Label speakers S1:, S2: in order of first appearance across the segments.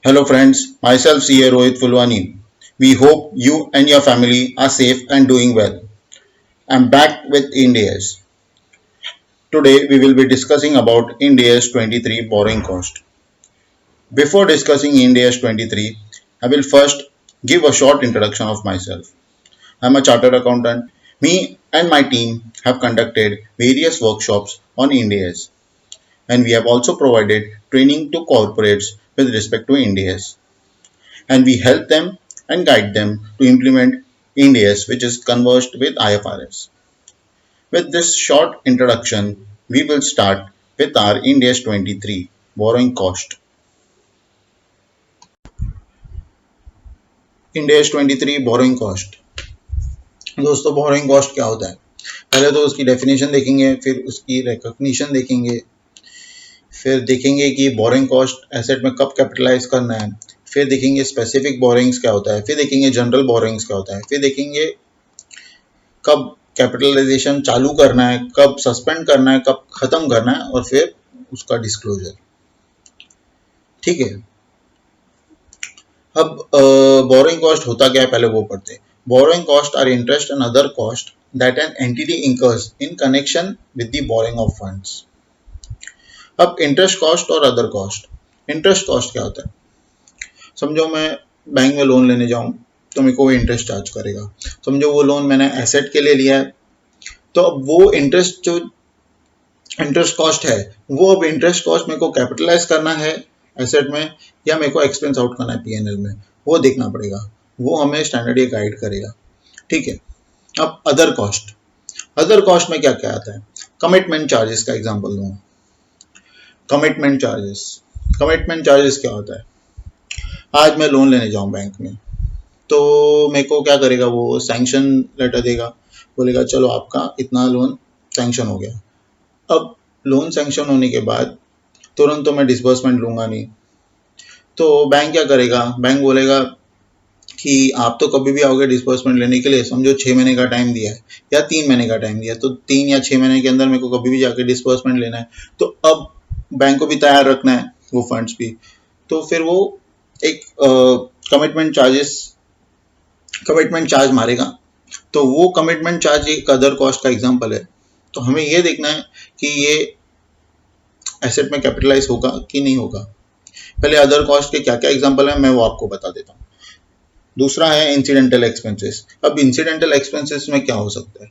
S1: Hello friends, myself CA Rohit Fulwani. We hope you and your family are safe and doing well. I'm back with India's. Today we will be discussing about India's 23 borrowing cost. Before discussing India's 23, I will first give a short introduction of myself. I'm a chartered accountant. Me and my team have conducted various workshops on India's, and we have also provided training to corporates with respect to India's. And we help them and guide them to implement Ind AS, which is converged with IFRS. With this short introduction, we will start with our Ind AS 23 borrowing cost. Ind AS 23 borrowing cost. दोस्तों borrowing cost क्या होता है? पहले तो उसकी definition देखेंगे, फिर उसकी रिकॉग्निशन देखेंगे, फिर देखेंगे कि बोरोइंग कॉस्ट एसेट में कब कैपिटलाइज करना है, फिर देखेंगे स्पेसिफिक बोरोइंग्स क्या होता है, फिर देखेंगे जनरल बोरोइंग्स क्या होता है, फिर देखेंगे कब कैपिटलाइजेशन चालू करना है, कब सस्पेंड करना है, कब खत्म करना है, और फिर उसका डिस्क्लोजर। ठीक है, अब बोरोइंग कॉस्ट होता क्या है पहले वो पढ़ते हैं। Borrowing cost are interest and other cost that an entity incurs in connection with the borrowing of funds. अब इंटरेस्ट कॉस्ट और अदर कॉस्ट। इंटरेस्ट कॉस्ट क्या होता है? समझो मैं बैंक में लोन लेने जाऊं तो मेरे को वो इंटरेस्ट चार्ज करेगा। समझो वो लोन मैंने एसेट के लिए लिया है, तो अब वो इंटरेस्ट जो इंटरेस्ट कॉस्ट है, वो अब इंटरेस्ट कॉस्ट मेरे को कैपिटलाइज करना है एसेट में या मेरे को एक्सपेंस आउट करना है पीएनएल में, वो देखना पड़ेगा। वो हमें स्टैंडर्ड ये गाइड करेगा। ठीक है, अब अदर कॉस्ट। अदर कॉस्ट में क्या क्या आता है? कमिटमेंट चार्जेस का एग्जांपल दूं। कमिटमेंट चार्जेस, कमिटमेंट चार्जेस क्या होता है? आज मैं लोन लेने जाऊं बैंक में, तो मेरे को क्या करेगा, वो सैंक्शन लेटर देगा, बोलेगा चलो आपका इतना लोन सैंक्शन हो गया। अब लोन सैंक्शन होने के बाद तुरंत तो मैं डिसबर्समेंट लूंगा नहीं, तो बैंक क्या करेगा, बैंक बोलेगा कि आप तो कभी भी आओगे डिसबर्समेंट लेने के लिए, समझो 6 महीने का टाइम दिया है या 3 महीने का टाइम दिया है, तो 3 या 6 महीने के अंदर मेरे को कभी भी जाके डिसबर्समेंट लेना है, तो अब बैंक को भी तैयार रखना है वो फंड्स भी, तो फिर वो एक कमिटमेंट चार्ज मारेगा। तो वो कमिटमेंट चार्ज एक अदर कॉस्ट का एग्जांपल है। तो हमें ये देखना है कि ये एसेट में कैपिटलाइज होगा कि नहीं होगा। पहले अदर कॉस्ट के क्या क्या एग्जांपल है मैं वो आपको बता देता हूँ। दूसरा है इंसिडेंटल एक्सपेंसेस। अब इंसिडेंटल एक्सपेंसेस में क्या हो सकता है?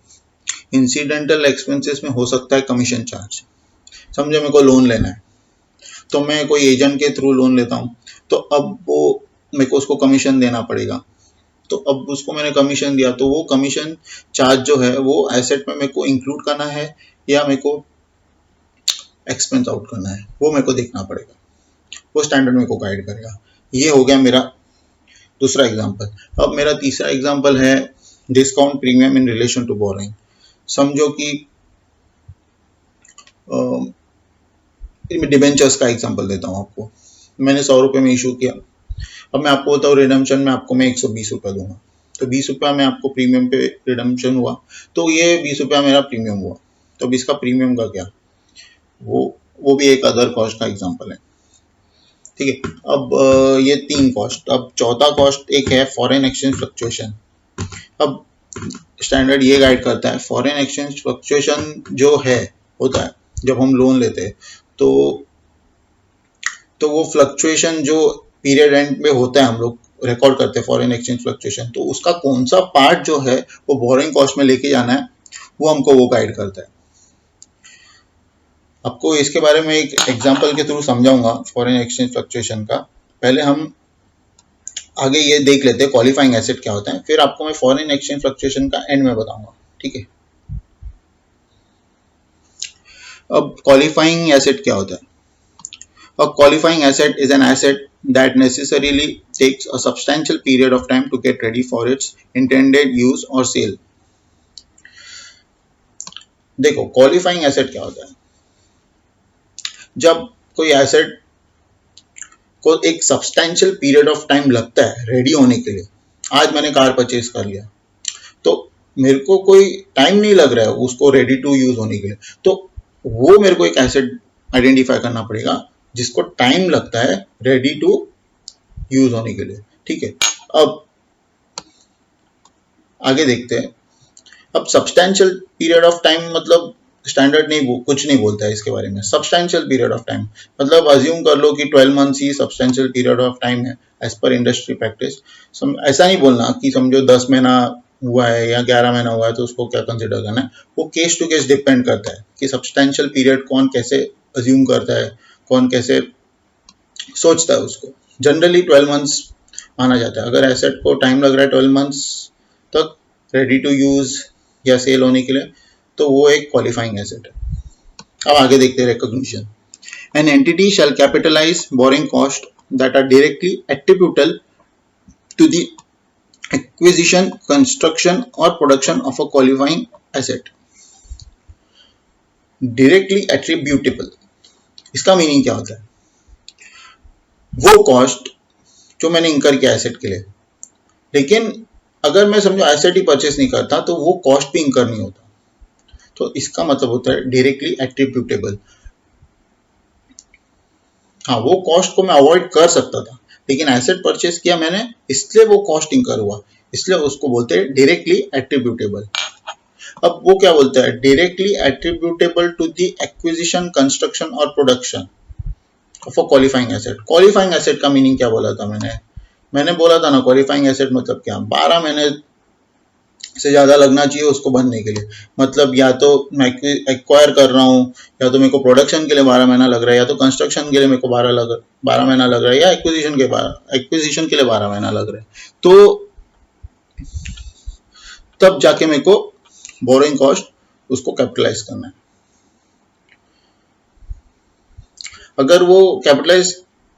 S1: इंसिडेंटल एक्सपेंसेस में हो सकता है कमीशन चार्ज। समझो मेरे को लोन लेना है, तो मैं कोई एजेंट के थ्रू लोन लेता हूँ, तो अब वो मेरे को उसको कमीशन देना पड़ेगा। तो अब उसको मैंने कमीशन दिया, तो वो कमीशन चार्ज जो है वो एसेट में मेरे को इंक्लूड करना है या मेरे को एक्सपेंस आउट करना है, वो मेरे को देखना पड़ेगा। वो स्टैंडर्ड मेरे को गाइड करेगा। ये हो गया मेरा दूसरा एग्जांपल। अब मेरा तीसरा एग्जांपल है discount premium in relation to borrowing. समझो कि डिबेंचर्स का एग्जांपल देता हूँ आपको। मैंने 100 रुपये में इशू किया। अब मैं आपको बताऊँ रिडम्पशन में आपको मैं 120 रुपया दूंगा, तो 20 रुपया में आपको प्रीमियम पे रिडम्पशन हुआ, तो ये 20 रुपया मेरा प्रीमियम हुआ। तो अब इसका प्रीमियम का क्या, वो भी एक अदर कॉस्ट का एग्जांपल है। ठीक है, अब ये 3 कॉस्ट। अब चौथा कॉस्ट एक है फॉरेन एक्सचेंज फ्लक्चुएशन। अब स्टैंडर्ड ये गाइड करता है फॉरेन एक्सचेंज फ्लक्चुएशन जो है होता है जब हम लोन लेते हैं, तो वो फ्लक्चुएशन जो पीरियड एंड में होता है हम लोग रिकॉर्ड करते हैं फॉरेन एक्सचेंज फ्लक्चुएशन, तो उसका कौन सा पार्ट जो है वो बोरोइंग कॉस्ट में लेके जाना है, वो हमको वो गाइड करता है। आपको इसके बारे में एक एग्जांपल के थ्रू समझाऊंगा फॉरेन एक्सचेंज फ्लक्चुएशन का। पहले हम आगे ये देख लेते हैं क्वालिफाइंग एसेट क्या होता है, फिर आपको मैं फॉरेन एक्सचेंज फ्लक्चुएशन का एंड में बताऊंगा। ठीक है, अब क्वालिफाइंग एसेट क्या होता है? A qualifying asset is an asset that necessarily takes a substantial period of time to get ready for its intended use or sale. देखो क्वालिफाइंग एसेट क्या होता है? जब कोई एसेट को एक सब्सटैंशियल पीरियड ऑफ टाइम लगता है रेडी होने के लिए। आज मैंने कार परचेज कर लिया, तो मेरे को कोई टाइम नहीं लग रहा है उसको रेडी टू यूज होने के लिए, तो वो मेरे को एक एसेट आइडेंटिफाई करना पड़ेगा जिसको टाइम लगता है रेडी टू यूज होने के लिए। ठीक है, अब आगे देखते हैं। अब सब्सटैंशियल पीरियड ऑफ टाइम मतलब स्टैंडर्ड नहीं कुछ नहीं बोलता है इसके बारे में। सब्सटैंशियल पीरियड ऑफ टाइम मतलब अज्यूम कर लो कि 12 months he substantial period of time है एज पर इंडस्ट्री प्रैक्टिस। ऐसा नहीं बोलना कि समझो 10 महीना हुआ है या 11 महीना हुआ है तो उसको क्या कंसिडर करना है। वो केस टू केस डिपेंड करता है कि सब्सटैंशियल पीरियड कौन कैसे अज्यूम करता है, कौन कैसे सोचता है उसको। जनरली 12 मंथ्स माना जाता है। अगर एसेट को टाइम लग रहा है 12 मंथ्स तक रेडी टू यूज या सेल होने के लिए तो वो एक क्वालिफाइंग एसेट है। अब आगे देखते हैं recognition. An entity shall capitalize borrowing cost that are directly attributable to the acquisition, construction और production of a qualifying asset. Directly attributable, इसका मीनिंग क्या होता है? वो कॉस्ट जो मैंने इंकर किया एसेट के लिए, लेकिन अगर मैं समझो एसेट ही परचेस नहीं करता तो वो कॉस्ट भी इंकर नहीं होता। तो इसका मतलब होता है डायरेक्टली एट्रीब्यूटेबल। हाँ, वो कॉस्ट को मैं अवॉइड कर सकता था लेकिन एसेट परचेस किया मैंने इसलिए वो कॉस्ट इंकर हुआ, इसलिए उसको बोलते हैं डायरेक्टली एट्रीब्यूटेबल। अब वो क्या बोलता है? Directly attributable to the acquisition, construction और production of a qualifying asset. Qualifying asset का मीनिंग क्या बोला था मैंने बोला था ना, क्वालिफाइंग एसेट मतलब क्या? 12 महीने से ज्यादा लगना चाहिए उसको बनने के लिए। मतलब या तो मैं एक्वायर कर रहा हूँ, या तो मेरे को प्रोडक्शन के लिए 12 महीना लग रहा है, या तो कंस्ट्रक्शन के लिए मेरे को 12 महीना लग रहा है, या एक्विजिशन के लिए 12 महीना लग रहा है। तो तब जाके मेरे को बोरोइंग कॉस्ट उसको कैपिटलाइज करना है। अगर वो कैपिटलाइज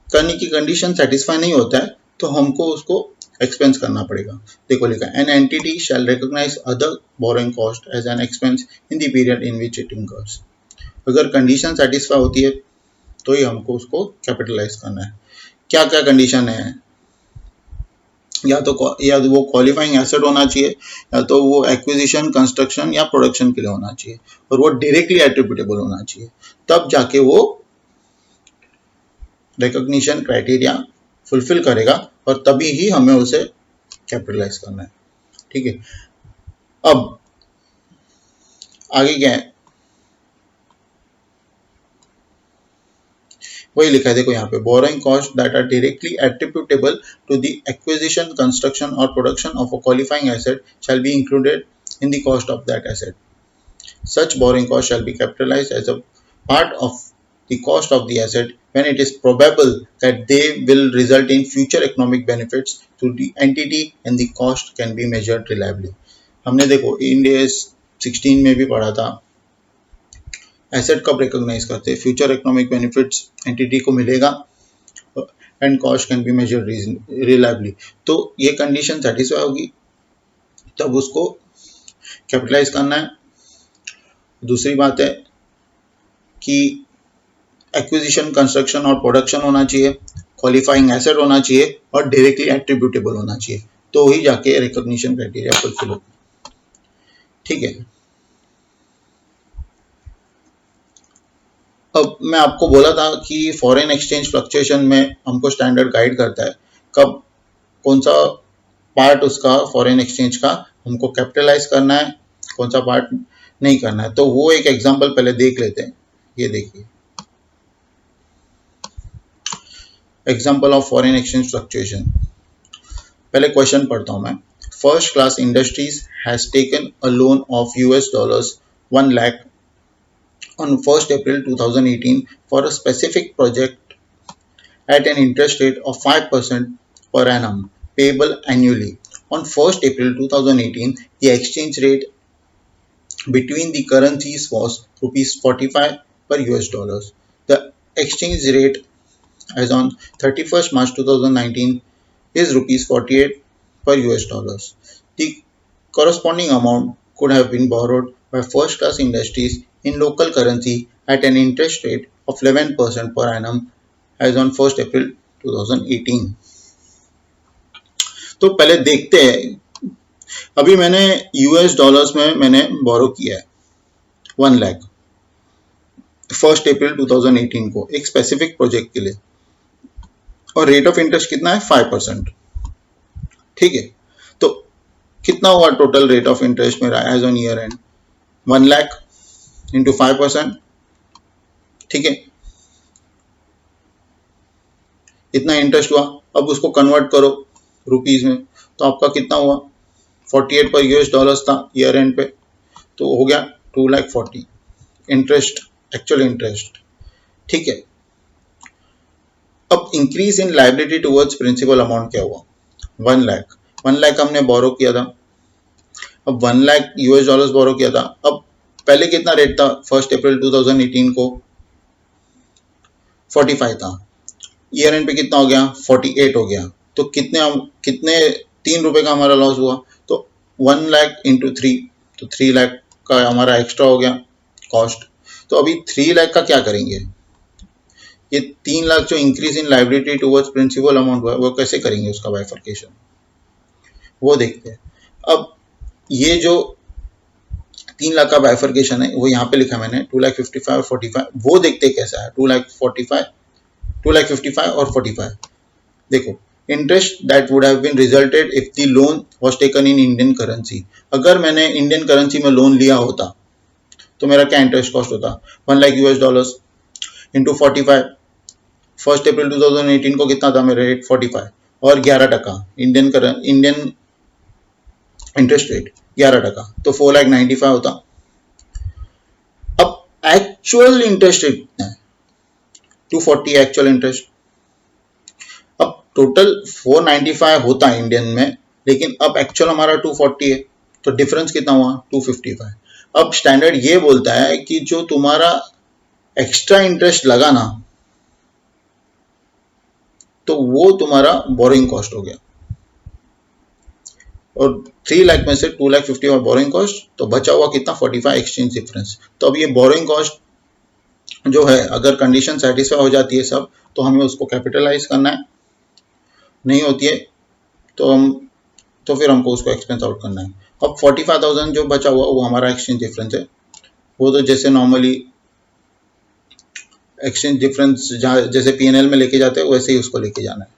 S1: करने की कंडीशन सेटिस्फाई नहीं होता है तो हमको उसको एक्सपेंस करना पड़ेगा। देखो लिखा है, an entity shall recognise other borrowing cost as an expense in the period in which it incurs. अगर कंडीशन सेटिस्फाई होती है तो ही हमको उसको कैपिटलाइज करना है। क्या क्या कंडीशन है? या तो वो क्वालिफाइंग एसेट होना चाहिए, या तो वो एक्विजिशन, कंस्ट्रक्शन या प्रोडक्शन के लिए होना चाहिए, और वो डायरेक्टली एट्रीब्यूटेबल होना चाहिए। तब जाके वो रिकॉग्निशन क्राइटेरिया फुलफिल करेगा और तभी ही हमें उसे कैपिटलाइज करना है। ठीक है, अब आगे क्या है? वही लिखा है, देखो यहाँ पे, borrowing cost that are directly attributable to the acquisition, construction और production of a qualifying asset shall be included in the cost of that asset. Such borrowing cost shall be capitalized as a part of the cost of the asset when it is probable that they will result in future economic benefits to the entity and the cost can be measured reliably। हमने देखो end AS 16 में भी पढ़ा था, asset कब recognise करते हैं? Future economic benefits entity को मिलेगा and cost can be measured reliably. तो ये कंडीशन सेटिस्फाई होगी तब उसको कैपिटलाइज करना है। दूसरी बात है कि एक्विजिशन, कंस्ट्रक्शन और प्रोडक्शन होना चाहिए, क्वालिफाइंग एसेट होना चाहिए और डायरेक्टली एट्रीब्यूटेबल होना चाहिए, तो ही जाके रिकॉग्निशन क्राइटेरिया फुलफिल होगा। ठीक है, अब मैं आपको बोला था कि फॉरेन एक्सचेंज फ्लक्चुएशन में हमको स्टैंडर्ड गाइड करता है कब कौन सा पार्ट उसका फॉरेन एक्सचेंज का हमको कैपिटलाइज करना है, कौन सा पार्ट नहीं करना है। तो वो एक एग्जांपल पहले देख लेते हैं। ये देखिए, example of foreign exchange fluctuation. पहले क्वेश्चन पढ़ता हूं मैं। First class industries has taken a loan of $1 lakh on 1st April 2018 for a specific project at an interest rate of 5% per annum payable annually. On 1st April 2018, the exchange rate between the currencies was rupees 45 per $. The exchange rate as on 31st March 2019 is rupees 48 per $. The corresponding amount could have been borrowed by first class industries in local currency at an interest rate of 11% per annum as on 1st April 2018। तो पहले देखते हैं, अभी मैंने $, में मैंने बोरो किया है 1 लाख 1 अप्रैल 2018 को एक स्पेसिफिक प्रोजेक्ट के लिए। और रेट ऑफ इंटरेस्ट कितना है 5%। ठीक है, तो कितना हुआ टोटल रेट ऑफ इंटरेस्ट मेरा as on year end 1 lakh into 5%। ठीक है, इतना इंटरेस्ट हुआ। अब उसको कन्वर्ट करो रुपीज में, तो आपका कितना हुआ 48 पर यूएस डॉलर्स था ईयर एंड पे, तो हो गया 2,40,000 इंटरेस्ट, एक्चुअल इंटरेस्ट। ठीक है, अब increase in liability towards principal amount क्या हुआ 1 लाख। 1 लाख हमने बोरो किया था, अब 1 लाख यूएस डॉलर्स बोरो किया था। अब पहले कितना रेट था 1 अप्रैल 2018 को 45 था, ईयर एंड पे कितना हो गया 48 हो गया। तो कितने 3 रुपए का हमारा लॉस हुआ, तो 1 लाख इंटू 3, तो 3 लाख का हमारा एक्स्ट्रा हो गया कॉस्ट। तो अभी 3 लाख का क्या करेंगे, ये 3 लाख जो increase in liability towards principal amount हुआ वो कैसे करेंगे, उसका बाइफर्केशन वो देखते हैं। अब ये जो 3 लाख का बाइफर्केशन है वो यहाँ पे लिखा मैंने 2,55,000 और 45, वो देखते कैसा है 2,45,000, 2,55,000 और 45। देखो, interest that would have been resulted if the loan was taken in Indian currency. अगर मैंने इंडियन करेंसी में लोन लिया होता तो मेरा क्या इंटरेस्ट कॉस्ट होता 1 लाख यूएस डॉलर्स इंटू 45। 1 अप्रैल 2018 को कितना था मेरा रेट 45 और 11% इंडियन इंटरेस्ट रेट 11%, तो 4,95,000 होता। अब एक्चुअल इंटरेस्ट रेट कितना है 240 एक्चुअल इंटरेस्ट। अब टोटल 495 होता है इंडियन में, लेकिन अब एक्चुअल हमारा 240 है, तो डिफरेंस कितना हुआ 255। अब स्टैंडर्ड ये बोलता है कि जो तुम्हारा एक्स्ट्रा इंटरेस्ट लगा ना, तो वो तुम्हारा बोरिंग कॉस्ट हो गया, और 3 लाख में से 2,50,000 बोरिंग कॉस्ट, तो बचा हुआ कितना 45 एक्सचेंज डिफरेंस। तो अब ये बोरिंग कॉस्ट जो है, अगर कंडीशन सेटिस्फाई हो जाती है सब, तो हमें उसको कैपिटलाइज करना है, नहीं होती है तो फिर हमको उसको एक्सपेंस आउट करना है। अब 45,000 जो बचा हुआ वो हमारा एक्सचेंज डिफरेंस है, वो तो जैसे नॉर्मली एक्सचेंज डिफरेंस जैसे पीएनएल में लेके जाते हैं वैसे ही उसको लेके जाना है।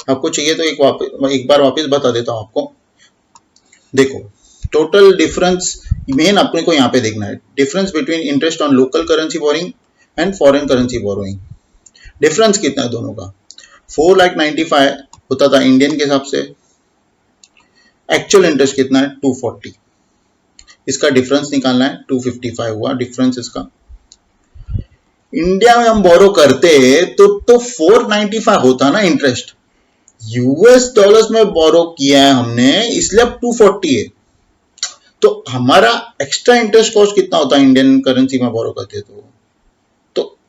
S1: आपको चाहिए तो एक बार वापस बता देता हूँ आपको। देखो, टोटल डिफरेंस मेन अपने को यहाँ पे देखना है, difference between interest on local currency boring and foreign currency borrowing. Difference कितना है दोनों का 4,95,000 होता था इंडियन के हिसाब से, एक्चुअल इंटरेस्ट कितना है 240, इसका डिफरेंस निकालना है 255 हुआ डिफरेंस इसका। इंडिया में हम बोरो करते तो 495 होता ना इंटरेस्ट, यूएस डॉलर्स में बोरो किया है हमने इसलिए अब 240 है, तो हमारा एक्स्ट्रा इंटरेस्ट कॉस्ट कितना होता है इंडियन करेंसी में बोरो करते तो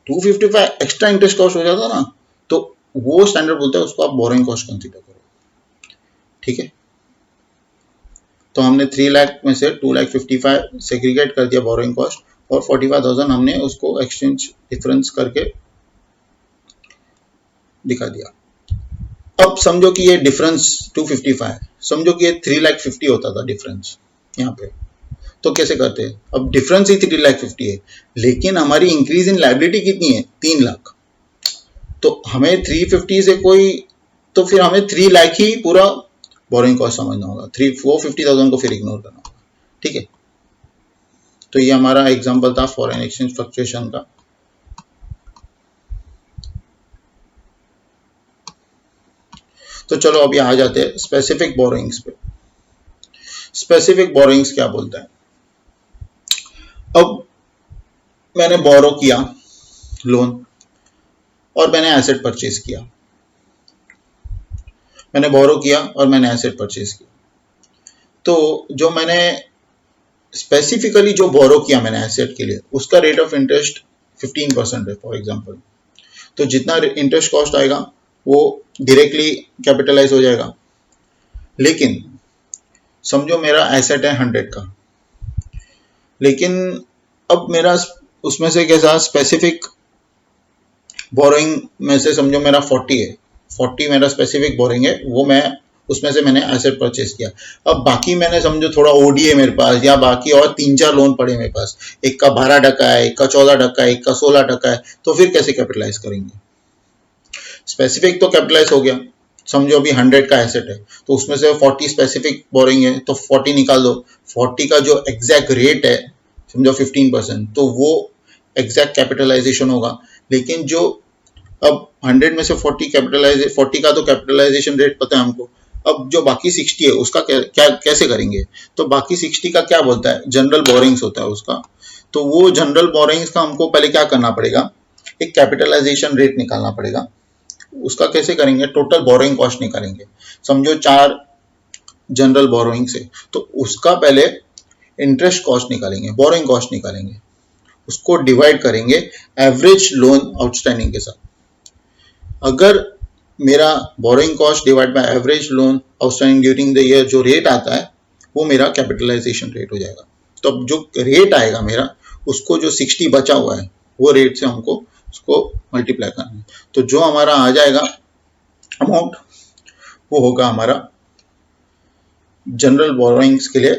S1: 255 एक्स्ट्रा इंटरेस्ट कॉस्ट हो जाता ना, तो वो स्टैंडर्ड बोलता है उसको आप बोरिंग कॉस्ट कंसीडर करो। ठीक है, तो हमने 3 लाख में से 2,55,000 सेग्रीगेट कर दिया बोरिंग कॉस्ट, और 45,000 हमने उसको एक्सचेंज डिफरेंस करके दिखा दिया। अब समझो कि ये डिफरेंस 255, समझो कि ये 3,50,000 होता था डिफरेंस यहाँ पे, तो कैसे करते हैं, अब डिफरेंस ही 3,50,000 है, लेकिन हमारी इंक्रीज इन लाइबिलिटी कितनी है 3 लाख, तो हमें 350 से कोई, तो फिर हमें 3 लाख ही पूरा बोरिंग कॉस्ट समझना होगा, 450,000 को फिर इग्नोर करना होगा। ठीक है, तो ये हमारा एग्जांपल था फॉरेन एक्सचेंज फ्लक्चुएशन का। तो चलो अभी आ जाते हैं स्पेसिफिक बोरोइंग्स पे। स्पेसिफिक बोरोइंग्स क्या बोलता है, अब मैंने बोरो किया लोन और मैंने एसेट परचेज किया, मैंने बोरो किया और मैंने एसेट परचेज किया, तो जो मैंने स्पेसिफिकली जो बोरो किया मैंने एसेट के लिए, उसका रेट ऑफ इंटरेस्ट 15% है फॉर एग्जांपल, तो जितना इंटरेस्ट कॉस्ट आएगा वो डायरेक्टली कैपिटलाइज हो जाएगा। लेकिन समझो मेरा एसेट है 100 का, लेकिन अब मेरा उसमें से कैसा स्पेसिफिक बोरोइंग में से समझो मेरा 40 है, 40 मेरा स्पेसिफिक बोरोइंग है, वो मैं उसमें से मैंने एसेट परचेज किया। अब बाकी मैंने समझो थोड़ा ओडी है मेरे पास, या बाकी और 3-4 लोन पड़े मेरे पास, एक का 12% है, एक का 14% है, एक का 16% है, तो फिर कैसे कैपिटलाइज करेंगे। स्पेसिफिक तो कैपिटलाइज हो गया, समझो अभी 100 का एसेट है तो उसमें से 40 स्पेसिफिक बोरिंग है तो 40 निकाल दो, 40 का जो एग्जैक्ट रेट है समझो 15%, तो वो एग्जैक्ट कैपिटलाइजेशन होगा। लेकिन जो अब 100 में से 40 का तो कैपिटलाइजेशन रेट पता है हमको, अब जो बाकी 60 है उसका क्या कैसे करेंगे? तो बाकी 60 का क्या बोलता है, जनरल बोरिंग्स होता है उसका। तो वो जनरल बोरिंग्स का हमको पहले क्या करना पड़ेगा, एक कैपिटलाइजेशन रेट निकालना पड़ेगा। उसका कैसे करेंगे, टोटल बोरोइंग कॉस्ट निकालेंगे। समझो 4 जनरल बोरोइंग से, तो उसका पहले इंटरेस्ट कॉस्ट निकालेंगे, बोरोइंग कॉस्ट निकालेंगे, उसको डिवाइड करेंगे एवरेज लोन आउटस्टैंडिंग के साथ। अगर मेरा borrowing cost divide by average loan outstanding during the year जो रेट आता है वो मेरा कैपिटलाइजेशन रेट हो जाएगा। तो अब जो रेट आएगा मेरा, उसको जो 60 बचा हुआ है वो रेट से हमको उसको मल्टीप्लाई करना है। तो जो हमारा आ जाएगा अमाउंट वो होगा हमारा जनरल बोरोइंग्स के लिए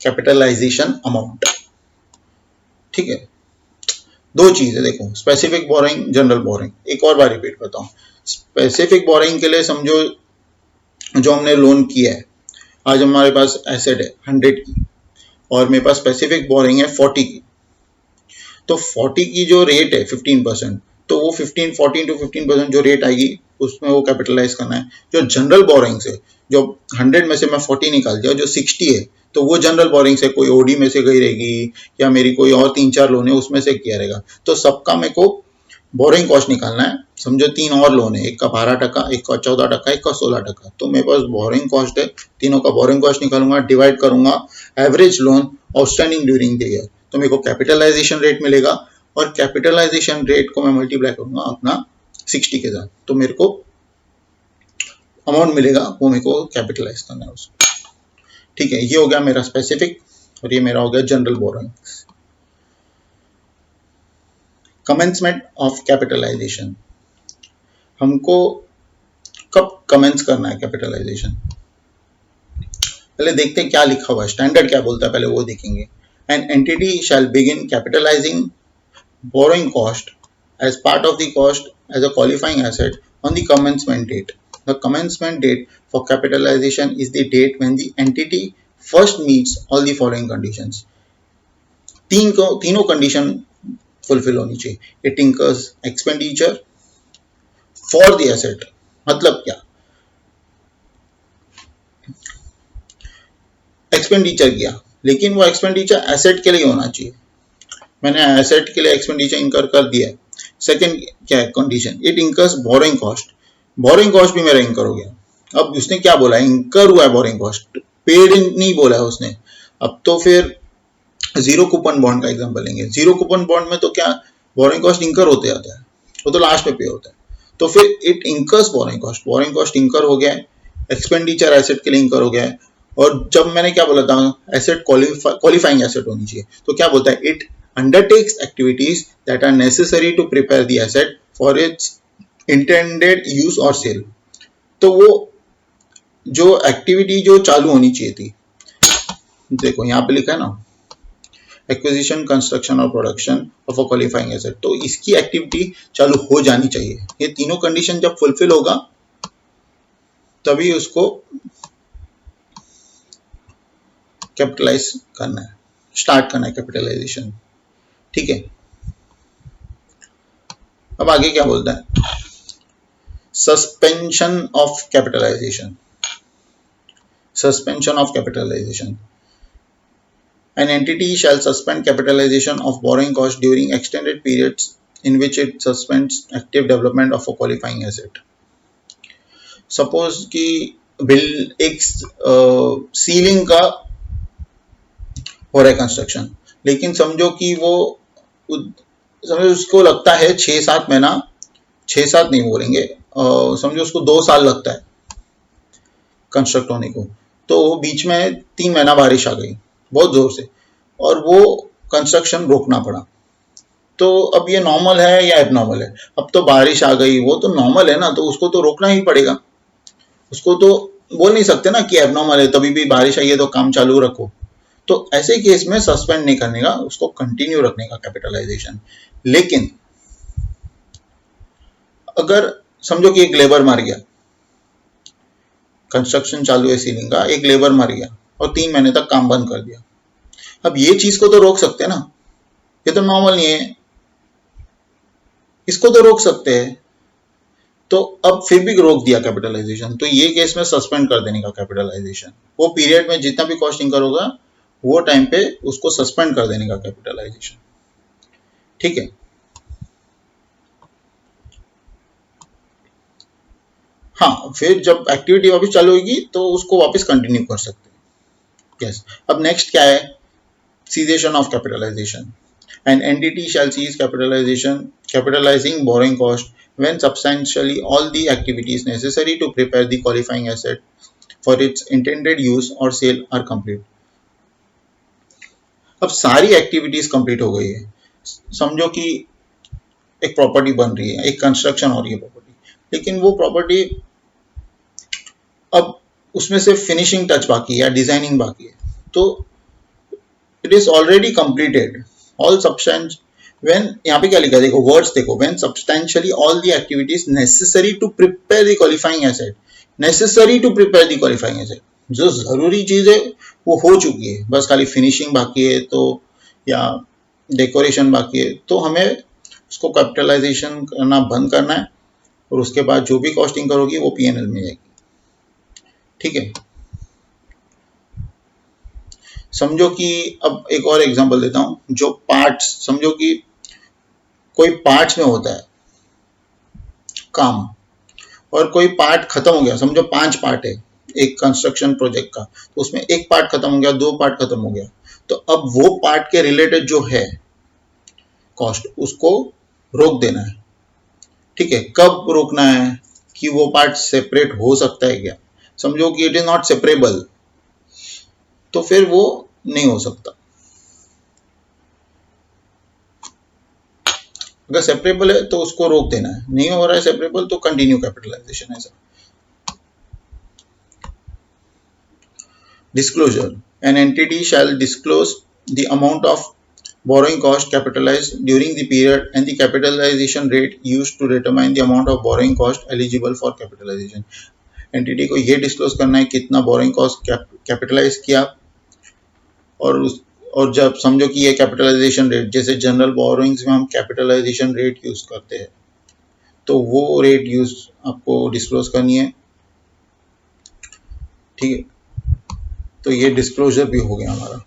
S1: कैपिटलाइजेशन अमाउंट। ठीक है, दो चीजें देखो, स्पेसिफिक बोरोइंग, जनरल बोरोइंग। एक और बार रिपीट करता हूँ, स्पेसिफिक बोरोइंग के लिए समझो जो हमने लोन किया है, आज हमारे पास एसेट है 100 की और मेरे पास स्पेसिफिक बोरोइंग है 40 की। तो 40 की जो रेट है 15%, तो वो 14 to 15% जो रेट आएगी उसमें वो कैपिटलाइज करना है। जो जनरल बोरोइंग से, जो 100 में से मैं 40 निकाल दिया, जो 60 है तो वो जनरल बोरिंग से कोई ओडी में से गई रहेगी या मेरी कोई और 3-4 लोन है उसमें से किया रहेगा। तो सबका मेरे को बोरिंग कॉस्ट निकालना है। समझो 3 और लोन है, एक का 12%, एक का 14%, एक का 16%। तो मेरे पास बोरिंग कॉस्ट है, तीनों का बोरिंग कॉस्ट निकालूंगा, डिवाइड करूंगा average loan outstanding during the year, तो मेरे को कैपिटलाइजेशन रेट मिलेगा और कैपिटलाइजेशन रेट को मैं मल्टीप्लाई करूंगा अपना 60 के साथ, तो मेरे को अमाउंट मिलेगा, वो मेरे को कैपिटलाइज करना है उसको। ठीक है, ये हो गया मेरा स्पेसिफिक और ये मेरा हो गया general borrowing. Commencement of capitalisation, हमको कब कमेंस करना है कैपिटलाइजेशन, पहले देखते हैं क्या लिखा हुआ है, स्टैंडर्ड क्या बोलता है पहले वो देखेंगे। An entity shall begin capitalising borrowing cost as part of the cost as a qualifying asset on the commencement date. The commencement date for capitalization is the date when the entity first meets all the following conditions. तीनों condition fulfil होनी चाहिए। It incurs expenditure for the asset, मतलब क्या, expenditure किया लेकिन वो expenditure asset के लिए होना चाहिए, मैंने एसेट के लिए एक्सपेंडिचर इंकर कर दिया है। सेकंड क्या है condition, it incurs borrowing cost, borrowing cost भी मेरा इंकर हो गया। अब उसने क्या बोला, इंकर हुआ है बोरिंग कॉस्ट, पेड नहीं बोला है उसने। अब तो फिर जीरो कूपन बॉन्ड का एग्जांपल लेंगे। जीरो कूपन बॉन्ड में तो क्या बोरिंग कॉस्ट इंकर होते जाता है, वो तो लास्ट में पे होता है। तो फिर it incurs borrowing cost incur हो गया है, एक्सपेंडिचर एसेट के लिए इंकर हो गया है। और जब मैंने क्या बोला था, एसेट क्वालिफाइंग एसेट होनी चाहिए, तो क्या बोलता है, it undertakes activities that are necessary to prepare the asset for its intended use or sale। तो वो जो एक्टिविटी जो चालू होनी चाहिए थी, देखो यहाँ पे लिखा है ना, एक्विजिशन, कंस्ट्रक्शन और production of a qualifying asset, तो इसकी एक्टिविटी चालू हो जानी चाहिए। ये तीनों कंडीशन जब फुलफिल होगा तभी उसको कैपिटलाइज करना है, स्टार्ट करना है कैपिटलाइजेशन। ठीक है, अब आगे क्या बोलता है, suspension of capitalisation. Suspension of capitalisation, an entity shall suspend capitalization of borrowing cost during extended periods in which it suspends active development of a qualifying asset। Suppose कि बिल एक सीलिंग का हो रहा है कंस्ट्रक्शन, लेकिन समझो कि वो समझो उसको लगता है 6-7 महीना, 6-7 नहीं बोलेंगे, समझो उसको 2 साल लगता है कंस्ट्रक्ट होने को। तो बीच में 3 महीना बारिश आ गई बहुत जोर से और वो कंस्ट्रक्शन रोकना पड़ा। तो अब ये नॉर्मल है या एबनॉर्मल है, अब तो बारिश आ गई, वो तो नॉर्मल है ना, तो उसको तो रोकना ही पड़ेगा। उसको तो बोल नहीं सकते ना कि एबनॉर्मल है, तभी भी बारिश आई है तो काम चालू रखो। तो ऐसे केस में सस्पेंड नहीं करने का, उसको कंटिन्यू रखने का कैपिटलाइजेशन। लेकिन अगर समझो कि एक लेबर मार गया, कंस्ट्रक्शन चालू है सीलिंग का, एक लेबर मर गया और 3 महीने तक काम बंद कर दिया। अब ये चीज को तो रोक सकते हैं ना, ये तो नॉर्मल नहीं है, इसको तो रोक सकते हैं। तो अब फिर भी रोक दिया कैपिटलाइजेशन, तो ये केस में सस्पेंड कर देने का कैपिटलाइजेशन, वो पीरियड में जितना भी कॉस्ट इंकर होगा वो टाइम पे उसको सस्पेंड कर देने का कैपिटलाइजेशन। ठीक है। हाँ, फिर जब एक्टिविटी वापस चालू होगी तो उसको वापस कंटिन्यू कर सकते हैं। यस। अब नेक्स्ट क्या है, cessation of capitalization. An entity shall cease capitalizing borrowing cost when substantially all the activities necessary to prepare the qualifying asset for its intended use or sale are complete. अब सारी activities complete हो गई है, समझो कि एक property बन रही है, एक कंस्ट्रक्शन हो रही है प्रॉपर्टी, लेकिन वो प्रॉपर्टी अब उसमें से फिनिशिंग टच बाकी है या डिजाइनिंग बाकी है, तो it is already completed all substantial when, यहाँ पे क्या लिखा है देखो, वर्ड्स देखो, when substantially all the activities necessary to prepare the qualifying asset, necessary to prepare the qualifying asset, जो जरूरी चीज है वो हो चुकी है, बस खाली फिनिशिंग बाकी है तो या डेकोरेशन बाकी है, तो हमें उसको कैपिटलाइजेशन करना बंद करना है और उसके बाद जो भी कॉस्टिंग करोगी वो पीएनएल में जाएगी। ठीक है। समझो कि अब एक और एग्जांपल देता हूं, जो पार्ट्स, समझो कि कोई पार्ट्स में होता है काम और कोई पार्ट खत्म हो गया, समझो 5 पार्ट है एक कंस्ट्रक्शन प्रोजेक्ट का, तो उसमें एक पार्ट खत्म हो गया, 2 पार्ट खत्म हो गया, तो अब वो पार्ट के रिलेटेड जो है कॉस्ट उसको रोक देना है। ठीक है। कब रोकना है कि वो पार्ट सेपरेट हो सकता है क्या, समझो कि इट इज नॉट सेपरेबल, तो फिर वो नहीं हो सकता। अगर सेपरेबल है तो उसको रोक देना है, नहीं हो रहा है सेपरेबल तो कंटिन्यू कैपिटलाइजेशन। ऐसा disclosure, an entity shall disclose the amount of borrowing cost capitalized during the period and the capitalization rate used to determine the amount of borrowing cost eligible for capitalization. Entity को ये disclose करना है कितना borrowing cost capitalise किया, और जब समझो कि ये कैपिटलाइजेशन रेट, जैसे जनरल बोरोइंग्स में हम कैपिटलाइजेशन रेट यूज करते हैं, तो वो रेट यूज आपको डिस्क्लोज करनी है। ठीक है। तो ये डिस्क्लोजर भी हो गया हमारा।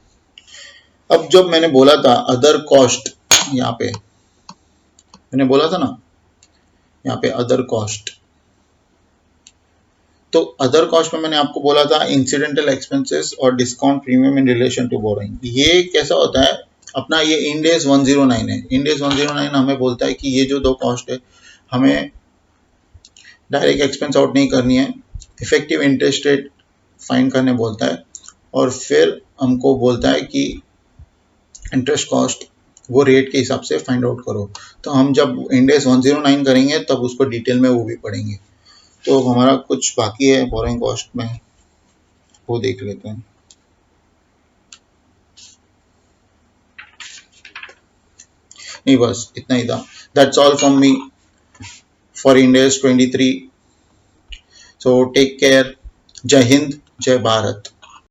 S1: अब जब मैंने बोला था अदर कॉस्ट, यहाँ पे मैंने बोला था ना, यहाँ पे अदर कॉस्ट, तो अदर कॉस्ट में मैंने आपको बोला था इंसिडेंटल एक्सपेंसेस और discount premium in relation to borrowing. ये कैसा होता है, अपना ये इंड एस 109 है, इंड एस 109 हमें बोलता है कि ये जो 2 कॉस्ट है हमें डायरेक्ट एक्सपेंस आउट नहीं करनी है, इफेक्टिव इंटरेस्ट रेट फाइंड करने बोलता है, और फिर हमको बोलता है कि इंटरेस्ट कॉस्ट वो रेट के हिसाब से फाइंड आउट करो। तो हम जब इंड एस 109 करेंगे तब उसको डिटेल में वो भी पढ़ेंगे। तो हमारा कुछ बाकी है बोरिंग कॉस्ट में, वो देख लेते हैं। नहीं, बस इतना ही था। That's all from me for Ind AS 23। So take care. जय हिंद, जय भारत।